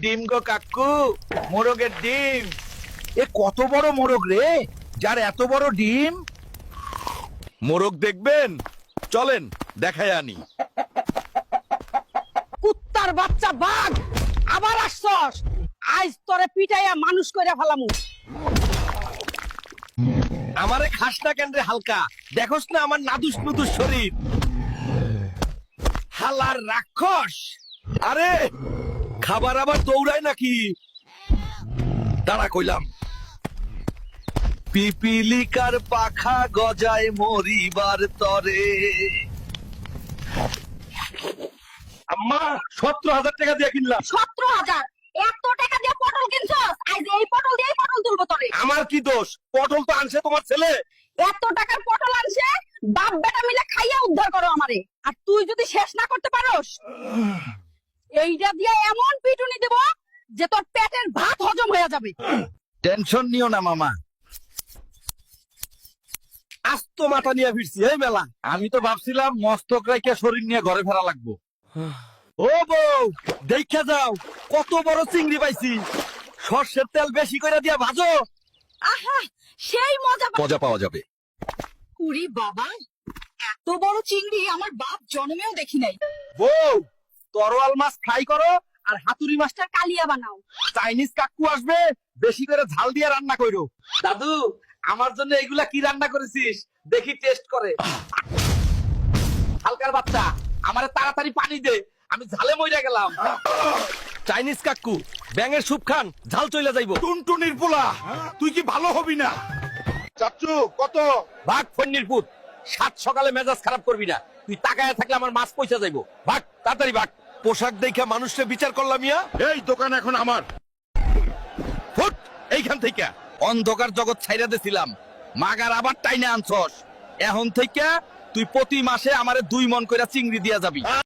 ডিম গো কাকু, মোরগের ডিম। এ কত বড় মোরগ রে, যার এত বড় ডিম। মোরগ দেখবেন, চলেন দেখাই আনি। কুত্তার বাচ্চা বাঘ, আবার আসছস? আজ তোরে পিটাইয়া মানুষ কইরা ফেলামু। আমারে খাস না কেন রে হালকা, দেখোস না আমার নাদুস নুদুস শরীর। হালার রাক্ষস, আরে খাবার আবার দৌড়ায় নাকি? দাঁড়া কইলাম। পিপিলিকার পাখা গজায় মরিবার তরে। আম্মা 17,000 টাকা দিয়ে কিনলাম। 17,000? এত টাকা দিয়ে পটল কিনছস? আজ এই পটল দিয়ে পটল তুলবো তোরে। আমার কি দোষ? পটল তো আনছে তোমার ছেলে। এত টাকার পটল আনছে, বাপ বেটা মিলে খাইয়া উদ্ধার করো আমারে। আর তুই যদি শেষ না করতে পারোস, এইটা দিয়ে এমন পিটুনি দেব যে তোর পেটের ভাত হজম হয়ে যাবে। টেনশন নিও না মামা, আস্ত মাথা নিয়ে ফিরছি এই মেলা। আমি তো ভাবছিলাম মস্তক রাইখা শরীর নিয়ে ঘরে ফেরা লাগবো। ও বউ, দেখা যাও কত বড় চিংড়ি পাইছি। সর্ষের তেল বেশি করে দিয়া ভাজো, আহা, সেই মজা মজা পাওয়া যাবে। উরি বাবা, এত বড় চিংড়ি আমার বাপ জন্মেও দেখি নাই। বউ, তরোয়াল মাছ ফ্রাই করো আর হাতুড়ি মাছটা কালিয়া বানাও। চাইনিজ কাকু আসবে, বেশি করে ঝাল দিয়ে রান্না কইরো। দাদু, আমার জন্য এগুলা কি রান্না করেছিস দেখি টেস্ট করে। হালকার বাচ্চা, আমারে তাড়াতাড়ি পানি দে, আমি ঝালে মইরা গেলাম। চাইনিজ কাকু, ব্যাঙের স্যুপ খান, ঝাল চইলা যাইবো। টুনটুনির পোলা, তুই কি ভালো হবি না? চাচু কত? ভাগ ফন্নির পুত, সাত সকালে মেজাজ খারাপ করবি না। তুই তাকায় থাকলে আমার মাছ পয়সা যাইবো। ভাগ তাড়াতাড়ি ভাগ। পোশাক দেখা মানুষকে বিচার করলাম ইয়া। এই দোকান এখন আমার। ফুট এইখান থেকে। অন্ধকার জগৎ ছাইরা দিছিলাম, মাগার আবার টাইনে আনছস। এখন থেকে তুই প্রতি মাসে আমারে 2 মণ কইরা চিংড়ি দিয়া যাবি।